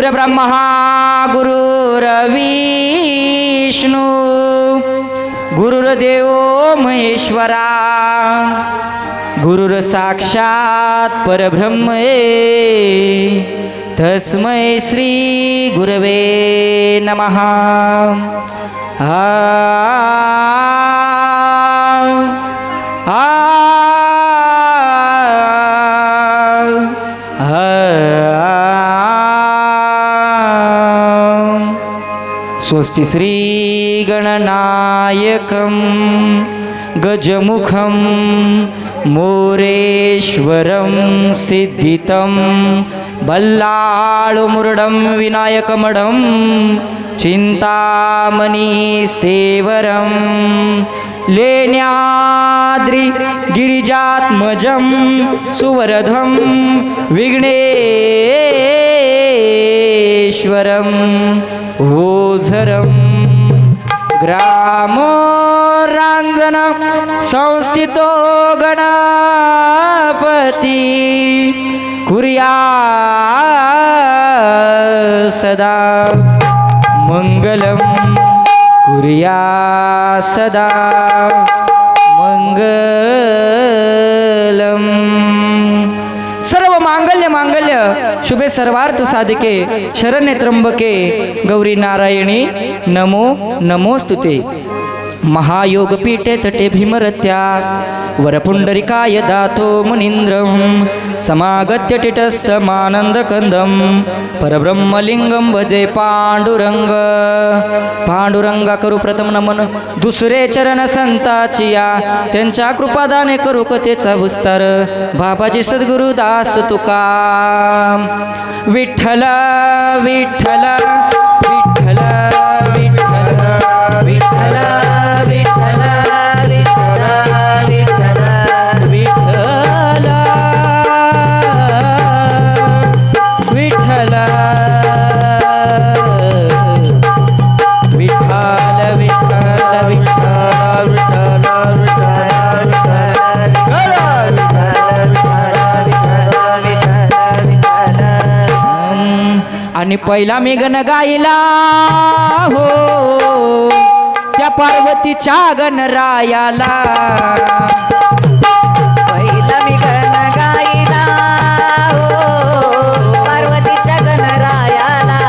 गुरुर्ब्रह्मा गुरुर्विष्णू गुरुर्देव महेश्वरा गुरुर साक्षात परब्रह्म तस्मै श्री गुरवे नमः। स्वस्ति श्री गणनायकं गजमुखं मोरेश्वरं सिद्धितं बल्लाळमुरुडं विनायकमडं चिंतामणिस्थेवरं लेण्याद्रि गिरिजात्मजं सुवरधं विघ्नेश्वरं ओझरं ग्रामोरांजन संस्थितो गणपती कुर्या सदा मंगलम कुर्या सदा मंगलम। सर्व मांगल्य मांगल्य शुभे सर्वार्थ साधिके शरण्ये त्र्यंबके गौरी नारायणी नमो नमोस्तुते। महायोगपीठे तटे भीमरत्या वरपुंडरिकाय दातो मुनीन्द्रं समागत्य टिटस्तमानन्दकन्दं परब्रह्मलिंगं भजे पांडुरंग। पांडुरंगा करू प्रथम नमन दुसरे चरण संताचिया त्यांच्या कृपादाने करू कथेचा विस्तार बाबाजी सद्गुरु दास तुका। विठ्ठल विठ्ठल विठ्ठल विठ्ठल विठ्ठल विठ्ठल विठ्ठल विठ्ठल विठ्ठल विठ्ठल विठ्ठल आणि पहिला मी गण गायला हो त्या पार्वतीच्या गणरायाला। पहिला मी गण गायला हो पार्वतीच्या गणरायाला।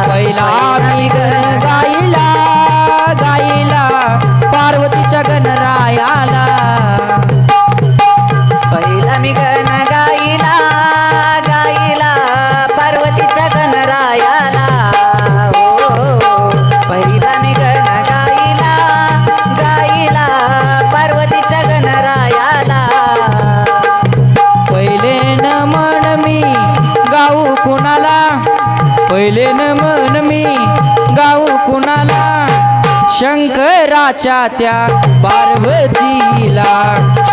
पहिला मी गण गायला गायला पार्वतीच्या गणरायाला। पहिला मी गण गायला गायला पार्वतीच्या गणरायाला। पहिला मी गण गायला गायला पार्वतीच्या गणरायाला। पहिले नमन मी गाऊ कुणाला पहिले नमन मी गाऊ कुणाला शंकराच्या त्या पार्वतीला।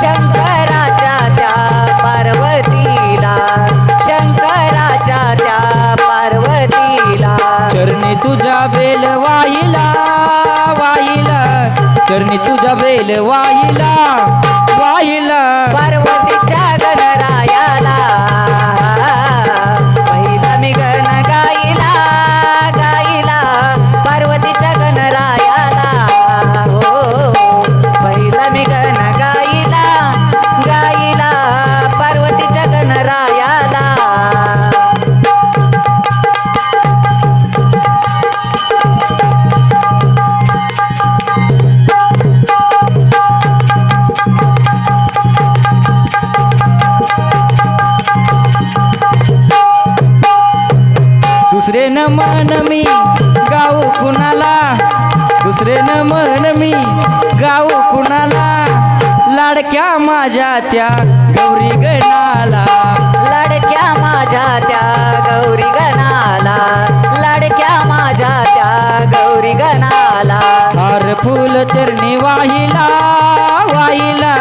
शंकराच्या त्या पार्वतीला शंकराच्या त्या पार्वतीला। चरणी तुझ्या बेल वाहिला वाहिला चरणी तुझ्या बेल वाहिला वाहिला पार्वतीच्या गणरायाला। पहिला मी गण गायला गायला पार्वतीच्या गणरायाला। हो पहिला मी गण गायला गायला पार्वतीच्या गणरायाला। दुसरे नमन मी गाऊ कुणाला दुसरे नमन मी गाऊ कुणाला लाडक्या माझ्या त्या गौरी गणाला। लाडक्या माझ्या त्या गौरी गणाला लाडक्या माझ्या त्या गौरी गणाला। हर फुल चरणी वाहिला वाहिला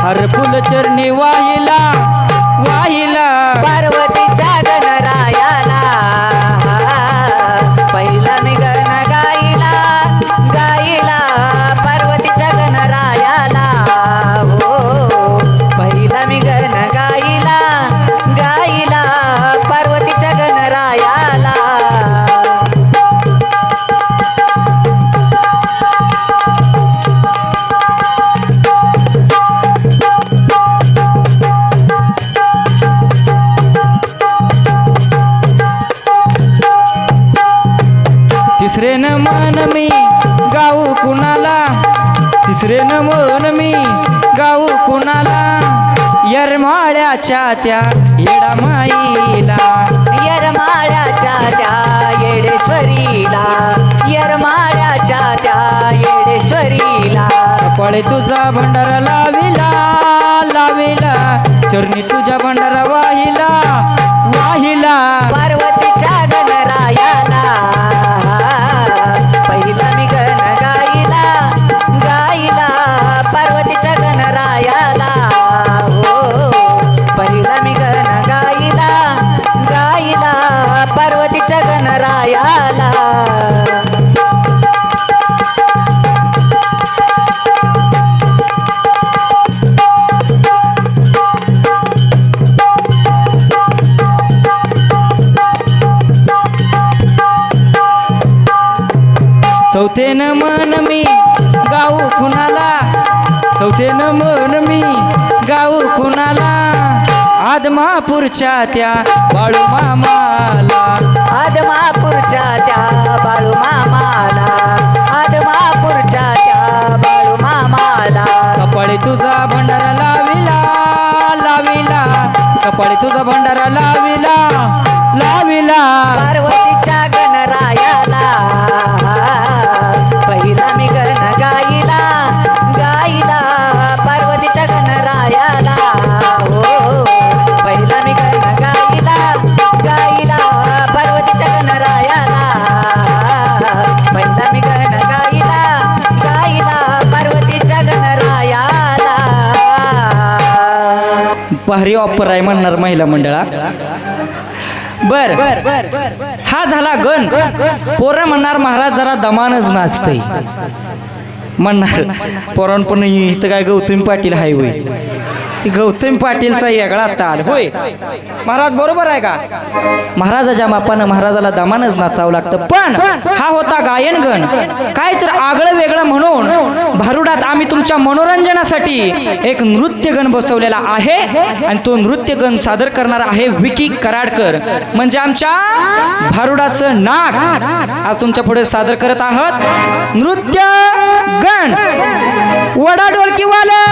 हर फुल चरणी वाहिला वाहिला पार्वतीच्या गणरायाला। पहिला मी गण गायला गायला पार्वतीच्या गणरायाला। हो पहिला मी गण गायला गायला पार्वतीच्या गणरायाला। दुसरे नमून मी गाऊ कुणाला यरमाळ्याच्या त्या येडामाईला येरमाळ्याच्या त्या येडेश्वरीला येरमाळ्याच्या त्या येडेश्वरीला कपाळे तुझा भंडारा लाविला लाविला चरणी तुझ्या भंडारा वाहिला वाहिला पार्वतीच्या गणरायाला पहिला मी गण गाईला गाईला पार्वतीच्या गणरायाला हो पहिला मी गण गाईला गाईला पार्वतीच्या गणरायाला चौथे नमन मी गाऊ कुणाला चौथे नमन मी गाऊ कुणाला आदमापूरच्या त्या बाळू मामाला आदमापूरच्या त्या बाळू मामाला आदमापूरच्या त्या बाळू मामाला कपाळी तुझा भंडारा लाविला लाविला कपाळी तुझा भंडारा लाविला लाविला पार्वतीच्या गणरायाला पहिला मी गण गाईला गाईला पार्वतीच्या गणरायाला हो पहिला मी गण गाईला गाईला पार्वतीच्या गणरायाला पहिला मी गण गाईला गाईला पार्वतीच्या गणरायाला भारी ऑफर आहे म्हणणार महिला मंडळा बर हा झाला गण पोरं म्हणणार महाराज जरा दमानच नाचतय म्हणणार पोरान पण इथं काय गौतमी पाटील हाय होय ती गौतमी पाटीलचा वेगळा ताल होय महाराज बरोबर आहे का महाराजाच्या मापानं महाराजाला दमानच नाचावं लागतं पण हा होता गायन गण काय तर आगळं वेगळं म्हणून भारुडात आम्ही तुमच्या मनोरंजनासाठी एक नृत्य गण बसवलेला आहे आणि तो नृत्य गण सादर करणार आहे विकी कराडकर म्हणजे आमच्या भारुडाचं नाक आज तुमच्या पुढे सादर करत आहात नृत्य गण वडा ढोलकीवाला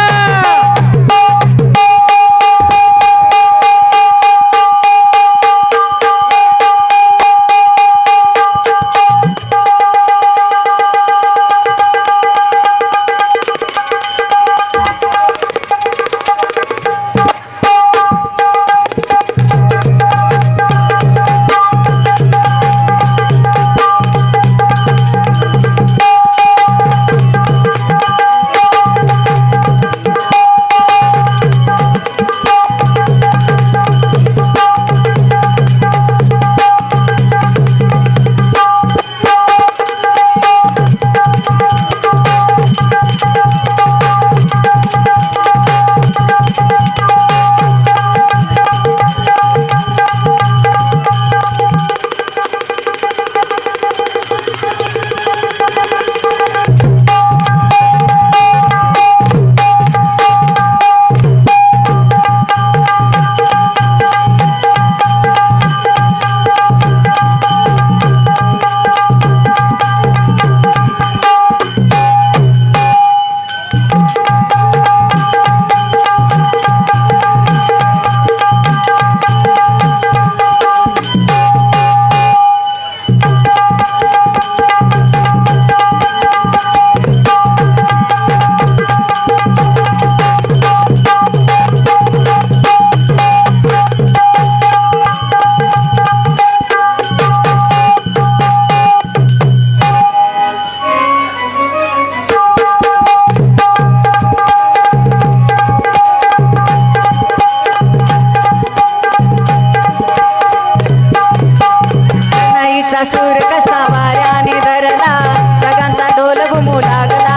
सूर कसा वाऱ्याने धरला ढगांचा ढोल घुमू लागला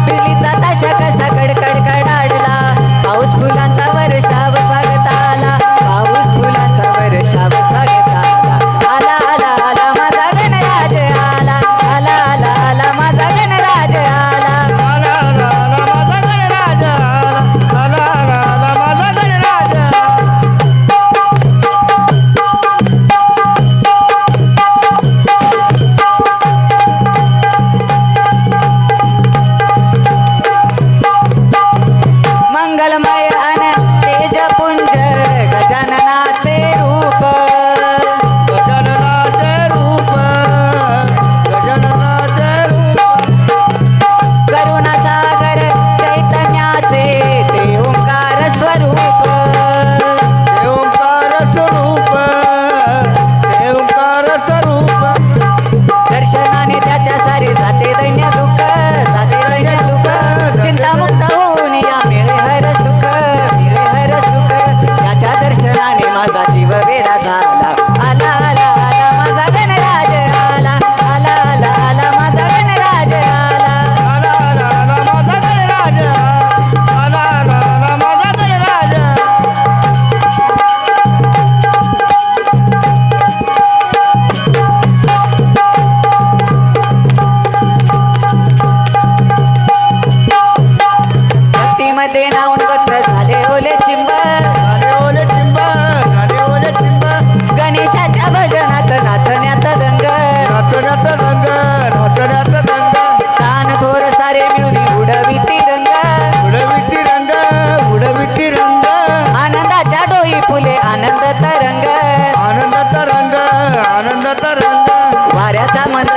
पिलीचा ताशा कसा कडकड कडाडला पाऊस फुलांचा वर्षाव स्वागत आला पाऊस फुलांचा वर्षाव स्वागत आला आला आला आला माझा गणराज आला आला आला आला माझा गणराज आला आला आला आला माझा गणराज आला आला आला आला माझा गणराज आला आला आला आला आला माझा गणराज आला आला आला आला माझा गणराज आला आला आला आला माझा गणराज आला आला आला माझा गणराज भक्तीमध्ये नाऊन भक्त झाले ओले चिंब झाले ओले चिंब झाले ओले चिंब गणेशाच्या भजनात नाचण्यात दंग नाचण्यात रंग नाचण्यात रंग सान थोर सारे मिळून उडविती रंग उडविती रंग उडविती रंग आनंदाच्या डोई फुले आनंद तरंग आनंदाचा रंग आनंदाचा रंग वाऱ्याचा मंत्र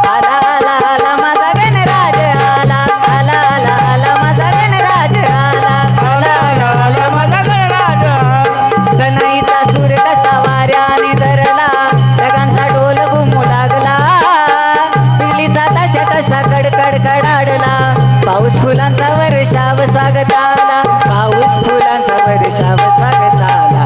आला आला आला माझा गणराज आला आला आला आला माझा गणराज आला आला आला आला माझा गणराज सनईचा सूर कसा वाऱ्याने धरला ढगांचा डोल घुमू लागला बिजलीचा ताशा कसा कडकड कडाडला पाऊस फुलांचा वर्षाव स्वागत आला पाऊस फुलांचा वर्षाव स्वागत आला